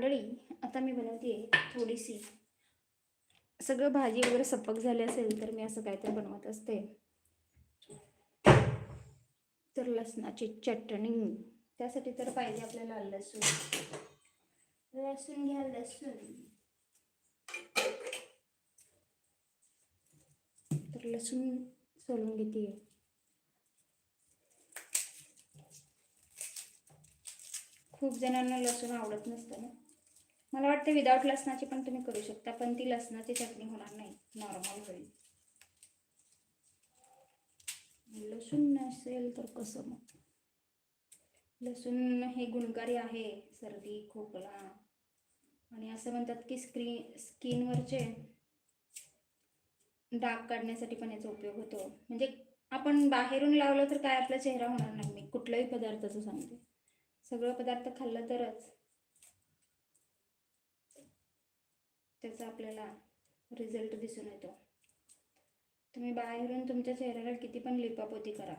मंडळी, आता मी बनवते थोडीशी, सगळं भाजी वगैरे सपक झाली असेल तर मी असं काहीतरी बनवत असते. तर लसणाची चटणी, त्यासाठी तर पाहिजे आपल्याला लसूण. लसूण घ्या, लसूण. तर लसूण सोलून घेते. खूप जणांना लसूण आवडत नसतं ना. मला वाटतं विदाऊट लसणाची पण तुम्ही करू शकता, पण ती लसणाची चटणी होणार नाही, नॉर्मल होईल. लसूण नसेल तर कसं मग? लसूण हे गुणकारी आहे सर्दी, खोकला आणि असं म्हणतात की स्किनवरचे डाग काढण्यासाठी पण याचा उपयोग होतो. म्हणजे आपण बाहेरून लावलं तर काय आपला चेहरा होणार नाही. मी कुठल्याही पदार्थाचं सांगते, सगळं पदार्थ खाल्लं तरच त्याचा आपल्याला रिझल्ट दिसून येतो. तुम्ही बाहेरून तुमच्या चेहऱ्याला किती पण लिपापोती करा,